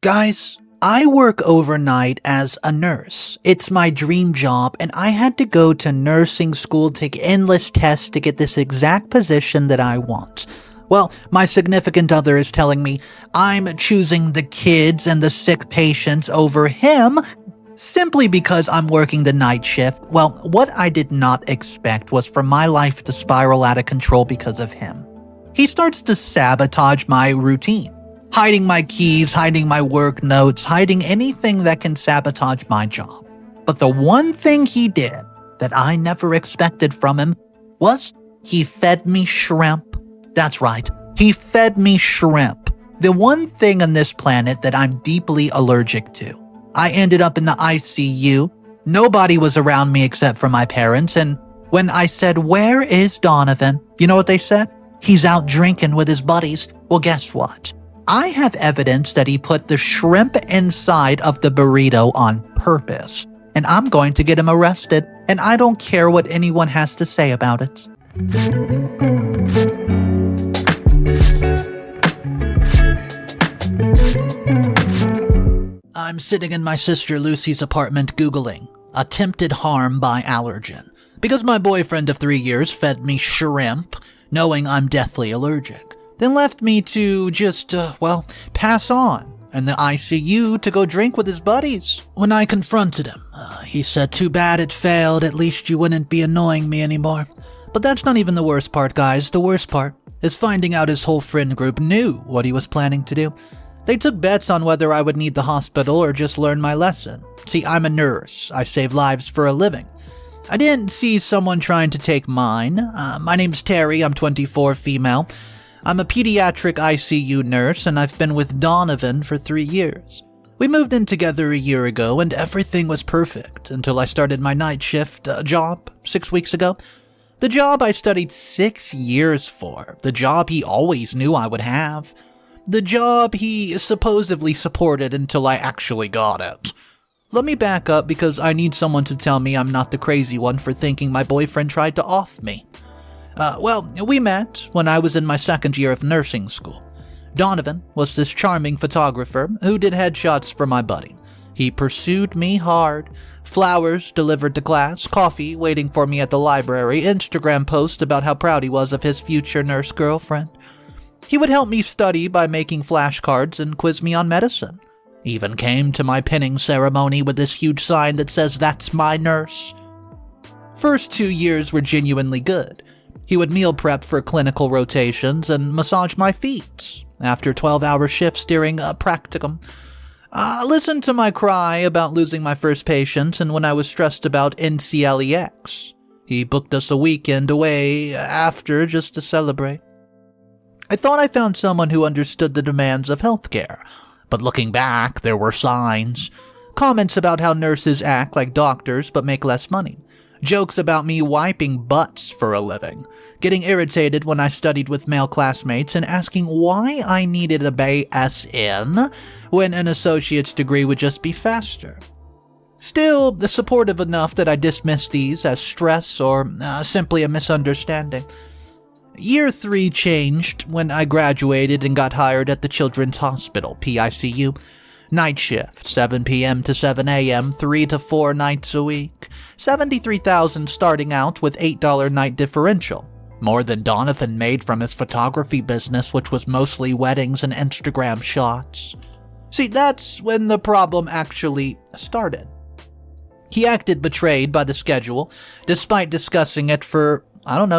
Guys, I work overnight as a nurse. It's my dream job, and I had to go to nursing school, take endless tests to get this exact position that I want. Well, my significant other is telling me I'm choosing the kids and the sick patients over him simply because I'm working the night shift. Well, what I did not expect was for my life to spiral out of control because of him. He starts to sabotage my routine. Hiding my keys, hiding my work notes, hiding anything that can sabotage my job. But the one thing he did that I never expected from him was he fed me shrimp. That's right, he fed me shrimp. The one thing on this planet that I'm deeply allergic to. I ended up in the ICU. Nobody was around me except for my parents, and when I said, "Where is Donovan?" you know what they said? "He's out drinking with his buddies." Well, guess what? I have evidence that he put the shrimp inside of the burrito on purpose, and I'm going to get him arrested, and I don't care what anyone has to say about it. I'm sitting in my sister Lucy's apartment Googling attempted harm by Allergic, because my boyfriend of 3 years fed me shrimp, knowing I'm deathly allergic. Then left me to just, pass on in the ICU to go drink with his buddies. When I confronted him, he said, "Too bad it failed, at least you wouldn't be annoying me anymore." But that's not even the worst part, guys. The worst part is finding out his whole friend group knew what he was planning to do. They took bets on whether I would need the hospital or just learn my lesson. See, I'm a nurse. I save lives for a living. I didn't see someone trying to take mine. My name's Terry, I'm 24, female. I'm a pediatric ICU nurse, and I've been with Donovan for 3 years. We moved in together a year ago, and everything was perfect until I started my night shift job 6 weeks ago. The job I studied 6 years for. The job he always knew I would have. The job he supposedly supported until I actually got it. Let me back up because I need someone to tell me I'm not the crazy one for thinking my boyfriend tried to off me. We met when I was in my second year of nursing school. Donovan was this charming photographer who did headshots for my buddy. He pursued me hard. Flowers delivered to class, coffee waiting for me at the library, Instagram post about how proud he was of his future nurse girlfriend. He would help me study by making flashcards and quiz me on medicine. Even came to my pinning ceremony with this huge sign that says, "That's my nurse." First 2 years were genuinely good. He would meal prep for clinical rotations and massage my feet after 12-hour shifts during a practicum. Listen to my cry about losing my first patient, and when I was stressed about NCLEX. He booked us a weekend away after just to celebrate. I thought I found someone who understood the demands of healthcare, but looking back, there were signs. Comments about how nurses act like doctors but make less money. Jokes about me wiping butts for a living, getting irritated when I studied with male classmates and asking why I needed a BSN when an associate's degree would just be faster. Still, supportive enough that I dismissed these as stress or simply a misunderstanding. Year 3 changed when I graduated and got hired at the Children's Hospital, PICU. Night shift, 7 p.m. to 7 a.m., 3 to 4 nights a week. $73,000 starting out with $8 night differential. More than Donovan made from his photography business, which was mostly weddings and Instagram shots. See, that's when the problem actually started. He acted betrayed by the schedule, despite discussing it for,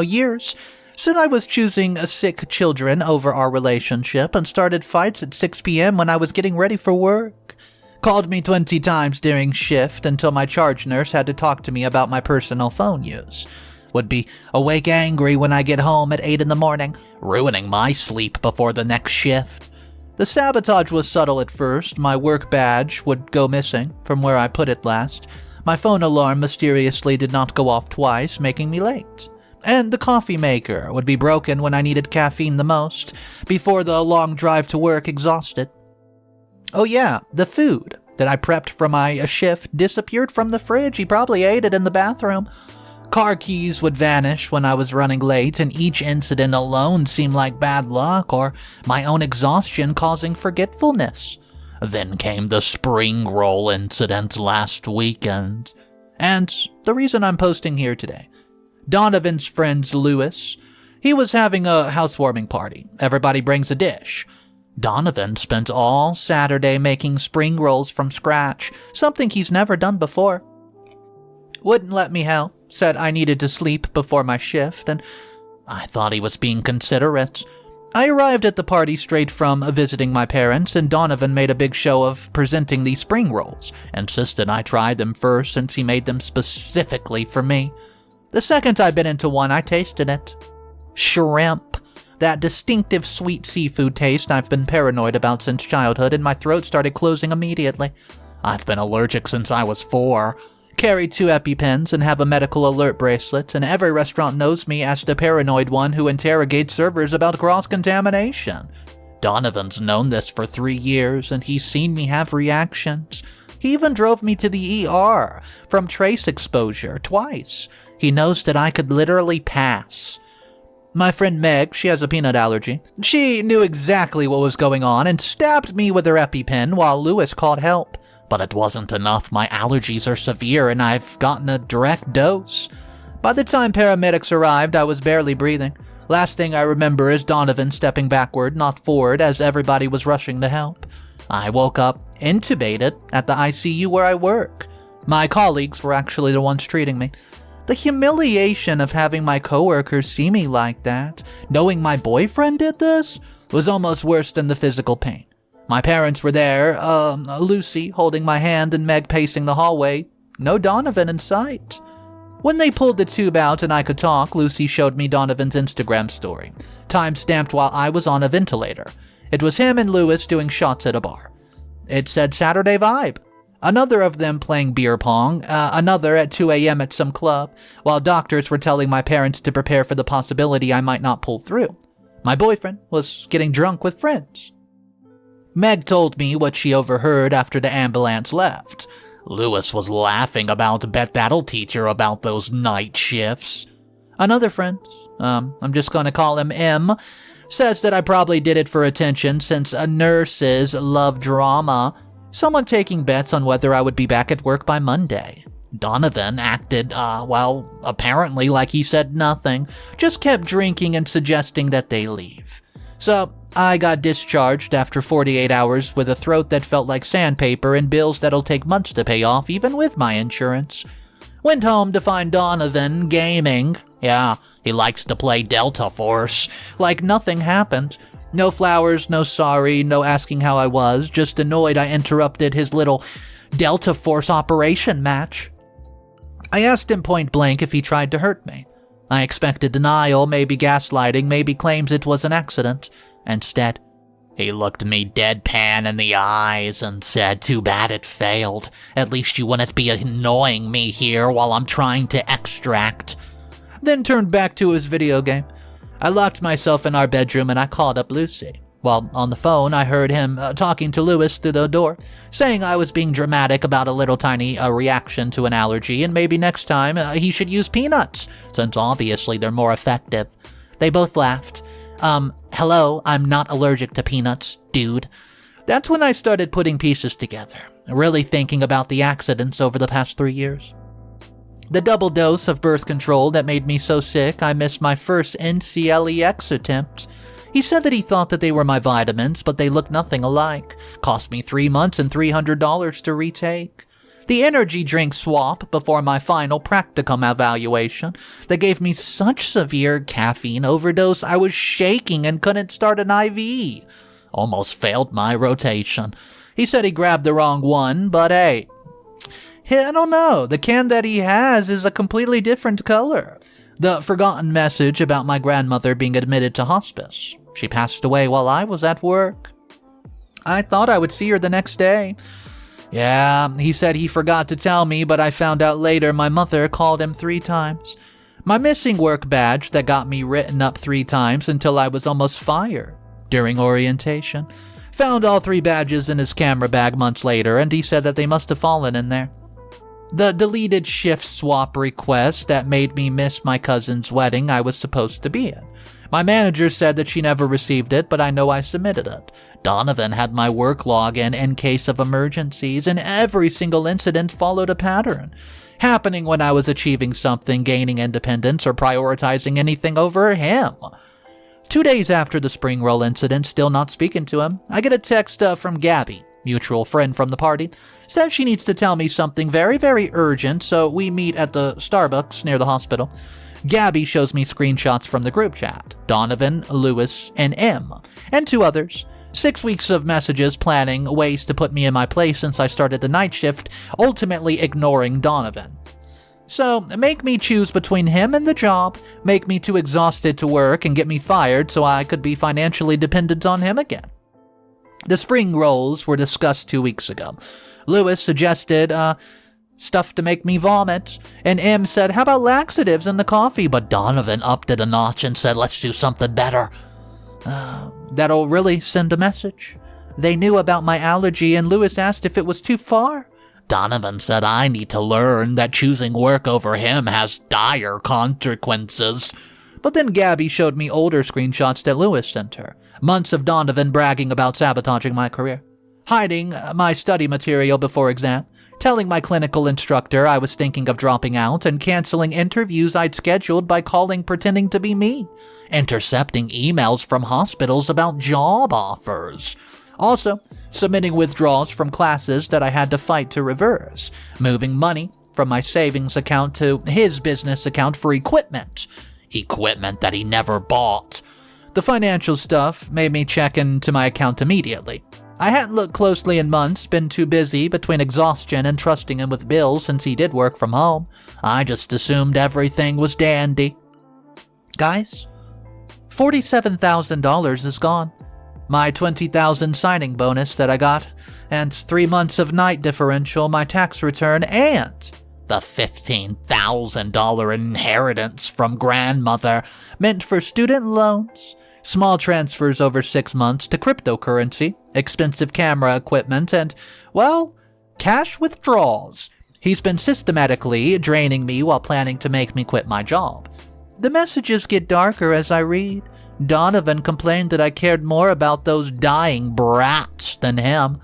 years. Said I was choosing sick children over our relationship and started fights at 6 p.m. when I was getting ready for work. Called me 20 times during shift until my charge nurse had to talk to me about my personal phone use. Would be awake angry when I get home at 8 in the morning, ruining my sleep before the next shift. The sabotage was subtle at first. My work badge would go missing from where I put it last. My phone alarm mysteriously did not go off twice, making me late. And the coffee maker would be broken when I needed caffeine the most, before the long drive to work exhausted. Oh yeah, the food that I prepped for my shift disappeared from the fridge. He probably ate it in the bathroom. Car keys would vanish when I was running late, and each incident alone seemed like bad luck or my own exhaustion causing forgetfulness. Then came the spring roll incident last weekend. And the reason I'm posting here today. Donovan's friend's Lewis. He was having a housewarming party. Everybody brings a dish. Donovan spent all Saturday making spring rolls from scratch, something he's never done before. Wouldn't let me help, said I needed to sleep before my shift, and I thought he was being considerate. I arrived at the party straight from visiting my parents, and Donovan made a big show of presenting these spring rolls, insisted I try them first since he made them specifically for me. The second I bit into one, I tasted it. Shrimp. That distinctive sweet seafood taste I've been paranoid about since childhood, and my throat started closing immediately. I've been allergic since I was 4. Carry 2 EpiPens and have a medical alert bracelet, and every restaurant knows me as the paranoid one who interrogates servers about cross-contamination. Donovan's known this for 3 years, and he's seen me have reactions. He even drove me to the ER from trace exposure twice. He knows that I could literally pass. My friend Meg, she has a peanut allergy. She knew exactly what was going on and stabbed me with her EpiPen while Lewis called help. But it wasn't enough. My allergies are severe and I've gotten a direct dose. By the time paramedics arrived, I was barely breathing. Last thing I remember is Donovan stepping backward, not forward, as everybody was rushing to help. I woke up intubated at the ICU where I work. My colleagues were actually the ones treating me. The humiliation of having my coworkers see me like that, knowing my boyfriend did this, was almost worse than the physical pain. My parents were there, Lucy holding my hand and Meg pacing the hallway. No Donovan in sight. When they pulled the tube out and I could talk, Lucy showed me Donovan's Instagram story, time-stamped while I was on a ventilator. It was him and Lewis doing shots at a bar. It said Saturday vibe. Another of them playing beer pong, another at 2 a.m. at some club, while doctors were telling my parents to prepare for the possibility I might not pull through. My boyfriend was getting drunk with friends. Meg told me what she overheard after the ambulance left. Lewis was laughing about, bet that'll teach her about those night shifts. Another friend, I'm just gonna call him M, says that I probably did it for attention since nurses love drama. Someone taking bets on whether I would be back at work by Monday. Donovan acted, apparently like he said nothing, just kept drinking and suggesting that they leave. So, I got discharged after 48 hours with a throat that felt like sandpaper and bills that'll take months to pay off even with my insurance. Went home to find Donovan gaming. Yeah, he likes to play Delta Force. Like nothing happened. No flowers, no sorry, no asking how I was, just annoyed I interrupted his little Delta Force operation match. I asked him point blank if he tried to hurt me. I expected denial, maybe gaslighting, maybe claims it was an accident. Instead, he looked me deadpan in the eyes and said, "Too bad it failed. At least you wouldn't be annoying me here while I'm trying to extract." Then turned back to his video game. I locked myself in our bedroom and I called up Lucy. While on the phone, I heard him talking to Lewis through the door, saying I was being dramatic about a little tiny reaction to an allergy and maybe next time he should use peanuts, since obviously they're more effective. They both laughed. Hello, I'm not allergic to peanuts, dude. That's when I started putting pieces together, really thinking about the accidents over the past 3 years. The double dose of birth control that made me so sick I missed my first NCLEX attempt. He said that he thought that they were my vitamins, but they looked nothing alike. Cost me 3 months and $300 to retake. The energy drink swap before my final practicum evaluation that gave me such severe caffeine overdose I was shaking and couldn't start an IV. Almost failed my rotation. He said he grabbed the wrong one, but hey, I don't know. The can that he has is a completely different color. The forgotten message about my grandmother being admitted to hospice. She passed away while I was at work. I thought I would see her the next day. Yeah, he said he forgot to tell me, but I found out later my mother called him 3 times. My missing work badge that got me written up 3 times until I was almost fired during orientation. Found all 3 badges in his camera bag months later, and he said that they must have fallen in there. The deleted shift swap request that made me miss my cousin's wedding I was supposed to be in. My manager said that she never received it, but I know I submitted it. Donovan had my work login in case of emergencies, and every single incident followed a pattern, happening when I was achieving something, gaining independence, or prioritizing anything over him. 2 days after the spring roll incident, still not speaking to him, I get a text from Gabby, mutual friend from the party. Says she needs to tell me something very, very urgent, so we meet at the Starbucks near the hospital. Gabby shows me screenshots from the group chat. Donovan, Lewis, and M, and 2 others. 6 weeks of messages planning ways to put me in my place since I started the night shift, ultimately ignoring Donovan. So, make me choose between him and the job, make me too exhausted to work, and get me fired so I could be financially dependent on him again. The spring rolls were discussed 2 weeks ago. Lewis suggested, stuff to make me vomit, and M said, how about laxatives in the coffee? But Donovan upped it a notch and said, let's do something better. That'll really send a message. They knew about my allergy, and Lewis asked if it was too far. Donovan said I need to learn that choosing work over him has dire consequences. But then Gabby showed me older screenshots that Lewis sent her. Months of Donovan bragging about sabotaging my career, hiding my study material before exam, telling my clinical instructor I was thinking of dropping out, and canceling interviews I'd scheduled by calling pretending to be me, intercepting emails from hospitals about job offers. Also, submitting withdrawals from classes that I had to fight to reverse, moving money from my savings account to his business account for equipment that he never bought. The financial stuff made me check into my account immediately. I hadn't looked closely in months, been too busy between exhaustion and trusting him with bills since he did work from home. I just assumed everything was dandy. Guys, $47,000 is gone. My $20,000 signing bonus that I got, and 3 months of night differential, my tax return, and the $15,000 inheritance from grandmother meant for student loans, small transfers over 6 months to cryptocurrency, expensive camera equipment, and, well, cash withdrawals. He's been systematically draining me while planning to make me quit my job. The messages get darker as I read. Donovan complained that I cared more about those dying brats than him,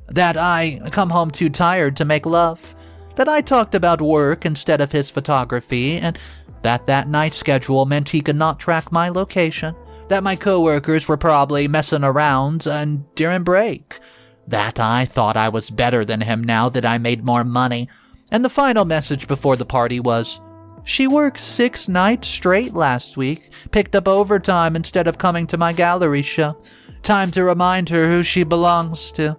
that I come home too tired to make love, that I talked about work instead of his photography, and that night schedule meant he could not track my location, that my coworkers were probably messing around during break, that I thought I was better than him now that I made more money, and the final message before the party was, she worked 6 nights straight last week, picked up overtime instead of coming to my gallery show. Time to remind her who she belongs to.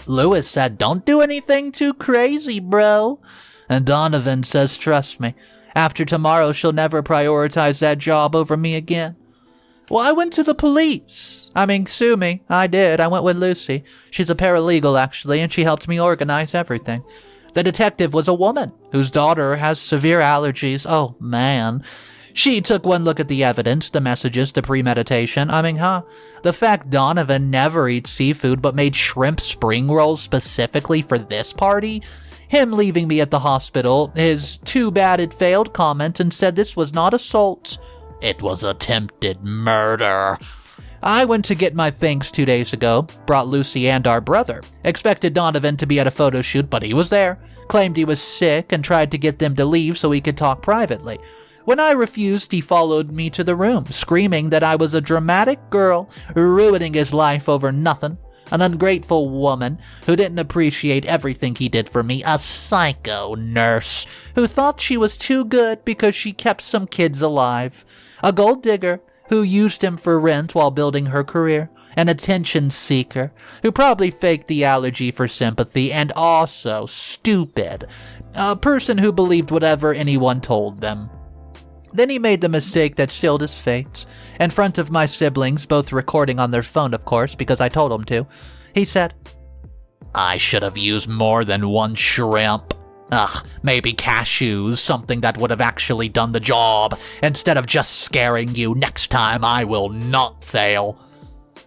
Lewis said, don't do anything too crazy, bro. And Donovan says, trust me, after tomorrow she'll never prioritize that job over me again. Well, I went to the police. Sue me. I did. I went with Lucy. She's a paralegal, actually, and she helped me organize everything. The detective was a woman whose daughter has severe allergies. Oh, man. She took one look at the evidence, the messages, the premeditation. The fact Donovan never eats seafood but made shrimp spring rolls specifically for this party. Him leaving me at the hospital, his too bad it failed comment, and said this was not assault. It was attempted murder. I went to get my things 2 days ago, brought Lucy and our brother. Expected Donovan to be at a photo shoot, but he was there. Claimed he was sick and tried to get them to leave so he could talk privately. When I refused, he followed me to the room, screaming that I was a dramatic girl, ruining his life over nothing. An ungrateful woman who didn't appreciate everything he did for me. A psycho nurse who thought she was too good because she kept some kids alive. A gold digger who used him for rent while building her career, an attention seeker who probably faked the allergy for sympathy, and also stupid, a person who believed whatever anyone told them. Then he made the mistake that sealed his fate. In front of my siblings, both recording on their phone, of course, because I told him to, he said, I should have used more than one shrimp. Maybe cashews, something that would have actually done the job, instead of just scaring you. Next time I will not fail.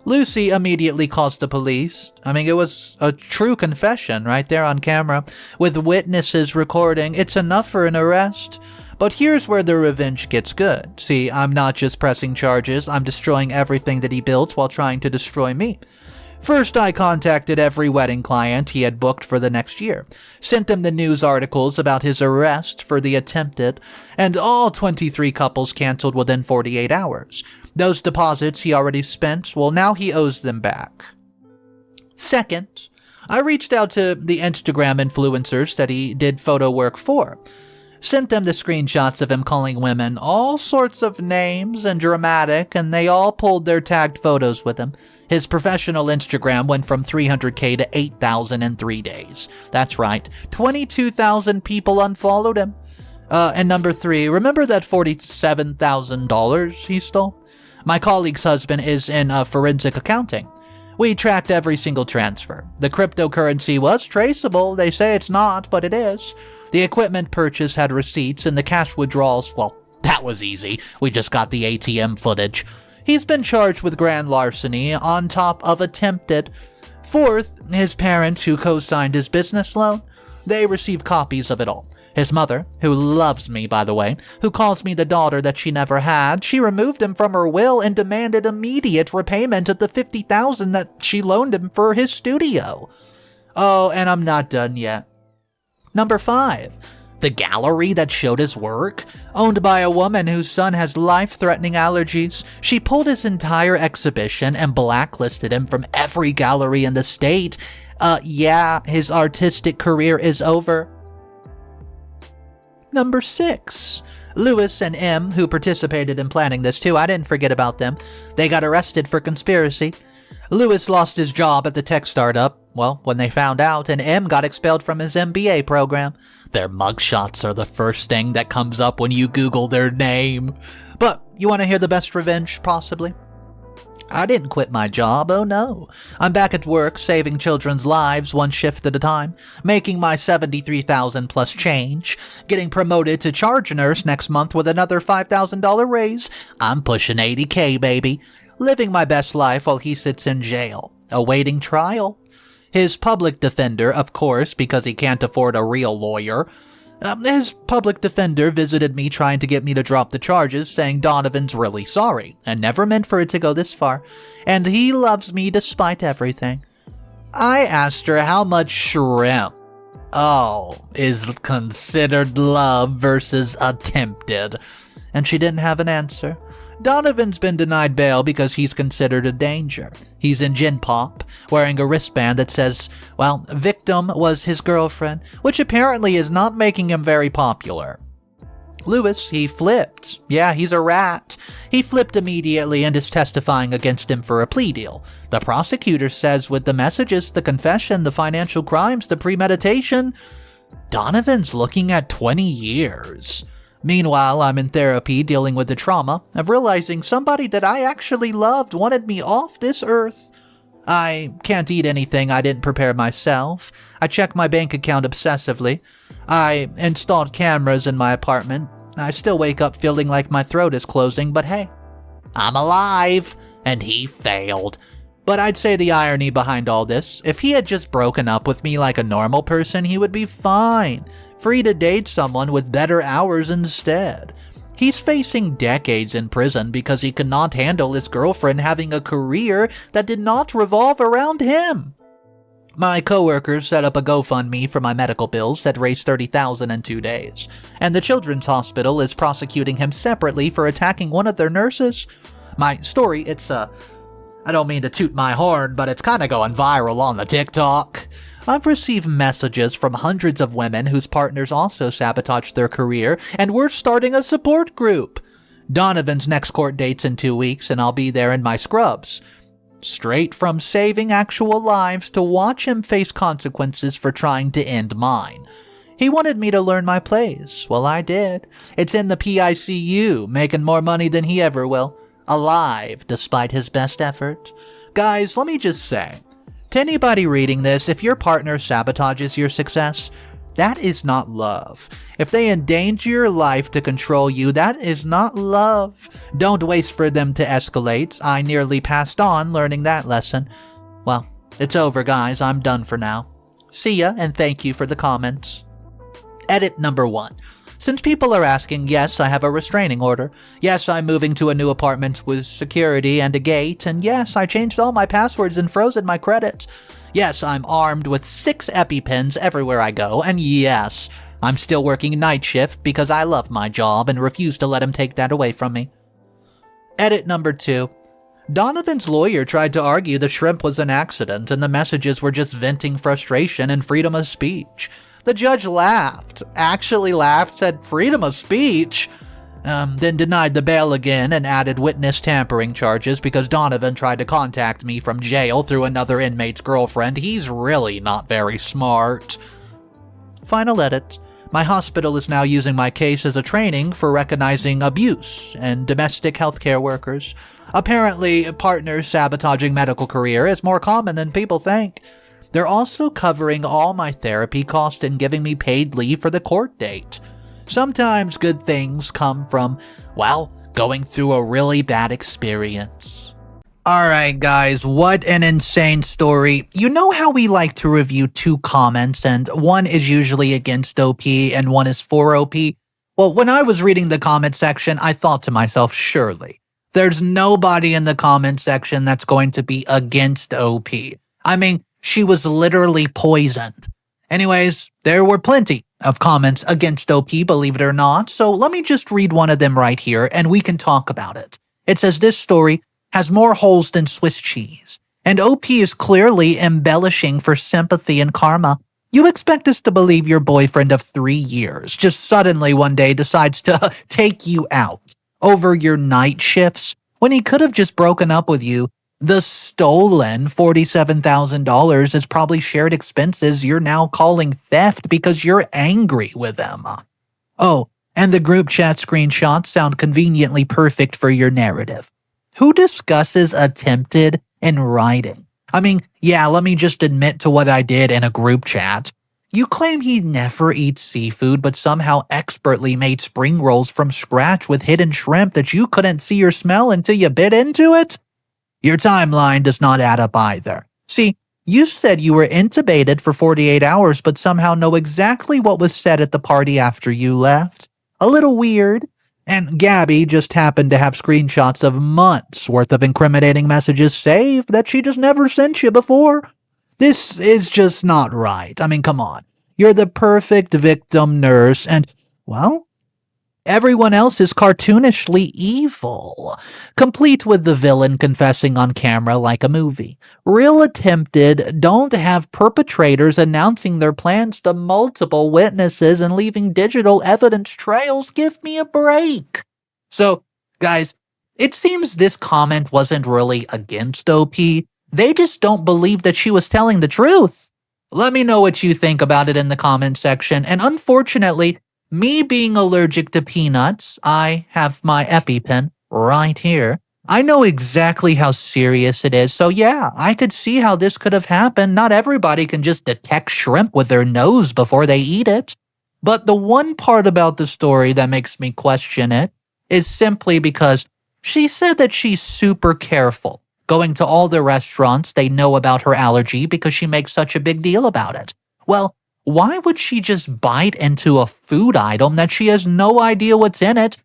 Lucy immediately calls the police. It was a true confession right there on camera, with witnesses recording. It's enough for an arrest. But here's where the revenge gets good. See, I'm not just pressing charges, I'm destroying everything that he built while trying to destroy me. First, I contacted every wedding client he had booked for the next year, sent them the news articles about his arrest for the attempted, and all 23 couples canceled within 48 hours. Those deposits he already spent, well, now he owes them back. Second, I reached out to the Instagram influencers that he did photo work for. Sent them the screenshots of him calling women all sorts of names and dramatic, and they all pulled their tagged photos with him. His professional Instagram went from 300K to 8,000 in 3 days. That's right, 22,000 people unfollowed him. And number 3, remember that $47,000 he stole? My colleague's husband is in forensic accounting. We tracked every single transfer. The cryptocurrency was traceable. They say it's not, but it is. The equipment purchase had receipts, and the cash withdrawals, well, that was easy. We just got the ATM footage. He's been charged with grand larceny on top of attempted. Fourth, his parents, who co-signed his business loan, they received copies of it all. His mother, who loves me, by the way, who calls me the daughter that she never had, she removed him from her will and demanded immediate repayment of the $50,000 that she loaned him for his studio. Oh, and I'm not done yet. Number 5, the gallery that showed his work, owned by a woman whose son has life-threatening allergies. She pulled his entire exhibition and blacklisted him from every gallery in the state. Yeah, his artistic career is over. Number 6, Lewis and M, who participated in planning this too. I didn't forget about them. They got arrested for conspiracy. Lewis lost his job at the tech startup, well, when they found out, and M got expelled from his MBA program. Their mugshots are the first thing that comes up when you Google their name. But you want to hear the best revenge, possibly? I didn't quit my job, oh no. I'm back at work, saving children's lives one shift at a time, making my $73,000 plus change, getting promoted to charge nurse next month with another $5,000 raise. I'm pushing 80K, baby. Living my best life while he sits in jail, awaiting trial. His public defender, of course, because he can't afford a real lawyer. His public defender visited me trying to get me to drop the charges, saying Donovan's really sorry, and never meant for it to go this far, and he loves me despite everything. I asked her how much shrimp, is considered love versus attempted, and she didn't have an answer. Donovan's been denied bail because he's considered a danger. He's in Gin Pop, wearing a wristband that says, well, victim was his girlfriend, which apparently is not making him very popular. Lewis, he flipped. Yeah, he's a rat. He flipped immediately and is testifying against him for a plea deal. The prosecutor says with the messages, the confession, the financial crimes, the premeditation, Donovan's looking at 20 years. Meanwhile, I'm in therapy dealing with the trauma of realizing somebody that I actually loved wanted me off this earth. I can't eat anything I didn't prepare myself. I check my bank account obsessively. I installed cameras in my apartment. I still wake up feeling like my throat is closing, but hey, I'm alive, and he failed. But I'd say the irony behind all this, if he had just broken up with me like a normal person, he would be fine, free to date someone with better hours instead. He's facing decades in prison because he could not handle his girlfriend having a career that did not revolve around him. My coworkers set up a GoFundMe for my medical bills that raised $30,000 in 2 days, and the Children's Hospital is prosecuting him separately for attacking one of their nurses. My story, I don't mean to toot my horn, but it's kinda going viral on the TikTok. I've received messages from hundreds of women whose partners also sabotaged their career, and we're starting a support group. Donovan's next court date's in 2 weeks, and I'll be there in my scrubs. Straight from saving actual lives to watch him face consequences for trying to end mine. He wanted me to learn my plays. Well, I did. It's in the PICU, making more money than he ever will. Alive, despite his best effort. Guys, let me just say, to anybody reading this, if your partner sabotages your success, that is not love. If they endanger your life to control you, that is not love. Don't wait for them to escalate. I nearly passed on learning that lesson. Well, it's over, guys. I'm done for now. See ya, and thank you for the comments. Edit number 1. Since people are asking, yes, I have a restraining order. Yes, I'm moving to a new apartment with security and a gate. And yes, I changed all my passwords and frozen my credit. Yes, I'm armed with 6 EpiPens everywhere I go. And yes, I'm still working night shift because I love my job and refuse to let him take that away from me. Edit number 2. Donovan's lawyer tried to argue the shrimp was an accident and the messages were just venting frustration and freedom of speech. The judge laughed, said freedom of speech, then denied the bail again and added witness tampering charges because Donovan tried to contact me from jail through another inmate's girlfriend. He's really not very smart. Final edit. My hospital is now using my case as a training for recognizing abuse and domestic healthcare workers. Apparently, partners sabotaging medical career is more common than people think. They're also covering all my therapy costs and giving me paid leave for the court date. Sometimes good things come from, going through a really bad experience. Alright guys, what an insane story. You know how we like to review 2 comments and one is usually against OP and one is for OP? Well, when I was reading the comment section, I thought to myself, surely, there's nobody in the comment section that's going to be against OP. I mean, she was literally poisoned. Anyways, there were plenty of comments against OP, believe it or not, so let me just read one of them right here and we can talk about it. It says this story has more holes than Swiss cheese, and OP is clearly embellishing for sympathy and karma. You expect us to believe your boyfriend of 3 years just suddenly one day decides to take you out over your night shifts when he could have just broken up with you. The stolen $47,000 is probably shared expenses you're now calling theft because you're angry with him. Oh, and the group chat screenshots sound conveniently perfect for your narrative. Who discusses attempted in writing? I mean, yeah, let me just admit to what I did in a group chat. You claim he never eats seafood, but somehow expertly made spring rolls from scratch with hidden shrimp that you couldn't see or smell until you bit into it? Your timeline does not add up either. See, you said you were intubated for 48 hours, but somehow know exactly what was said at the party after you left. A little weird. And Gabby just happened to have screenshots of months worth of incriminating messages saved that she just never sent you before. This is just not right. I mean, come on. You're the perfect victim nurse and, everyone else is cartoonishly evil, complete with the villain confessing on camera like a movie. Real attempted don't have perpetrators announcing their plans to multiple witnesses and leaving digital evidence trails. Give me a break. So, guys, it seems this comment wasn't really against OP. They just don't believe that she was telling the truth. Let me know what you think about it in the comment section, and unfortunately, me being allergic to peanuts, I have my EpiPen right here. I know exactly how serious it is, so yeah, I could see how this could have happened. Not everybody can just detect shrimp with their nose before they eat it. But the one part about the story that makes me question it is simply because she said that she's super careful, going to all the restaurants they know about her allergy because she makes such a big deal about it. Well, why would she just bite into a food item that she has no idea what's in it?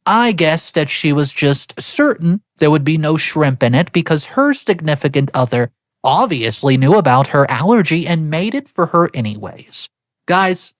I guess that she was just certain there would be no shrimp in it because her significant other obviously knew about her allergy and made it for her anyways. Guys,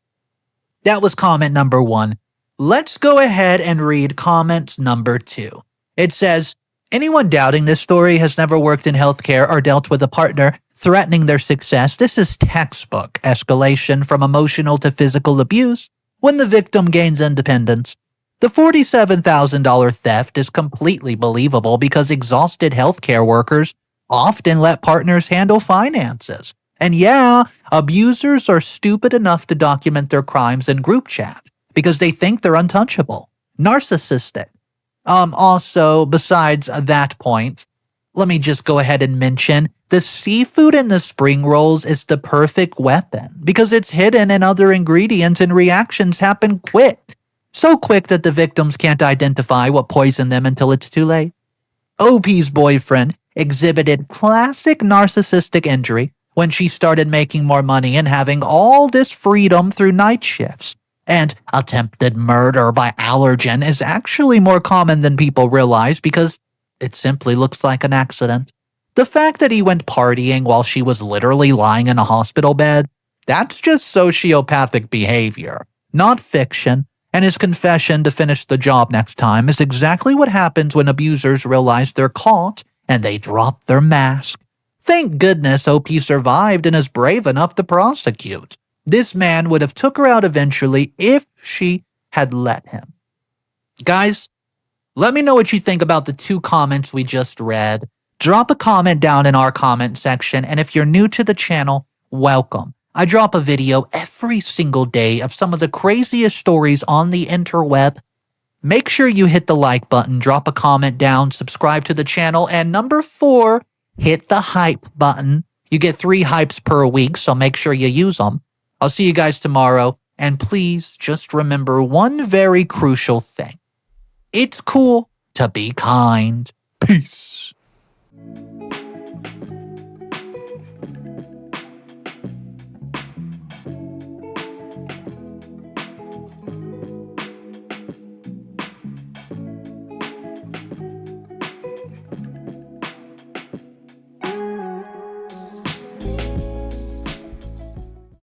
that was comment number 1. Let's go ahead and read comment number 2. It says, anyone doubting this story has never worked in healthcare or dealt with a partner threatening their success. This is textbook escalation from emotional to physical abuse when the victim gains independence. The $47,000 theft is completely believable because exhausted healthcare workers often let partners handle finances. And yeah, abusers are stupid enough to document their crimes in group chat because they think they're untouchable. Narcissistic. Also, besides that point, let me just go ahead and mention the seafood in the spring rolls is the perfect weapon because it's hidden in other ingredients and reactions happen quick. So quick that the victims can't identify what poisoned them until it's too late. OP's boyfriend exhibited classic narcissistic injury when she started making more money and having all this freedom through night shifts. And attempted murder by Allergen is actually more common than people realize because it simply looks like an accident. The fact that he went partying while she was literally lying in a hospital bed, that's just sociopathic behavior, not fiction, and his confession to finish the job next time is exactly what happens when abusers realize they're caught and they drop their mask. Thank goodness OP survived and is brave enough to prosecute. This man would have took her out eventually if she had let him. Guys, let me know what you think about the 2 comments we just read. Drop a comment down in our comment section, and if you're new to the channel, welcome. I drop a video every single day of some of the craziest stories on the interweb. Make sure you hit the like button, drop a comment down, subscribe to the channel, and number 4, hit the hype button. You get 3 hypes per week, so make sure you use them. I'll see you guys tomorrow, and please just remember one very crucial thing. It's cool to be kind. Peace.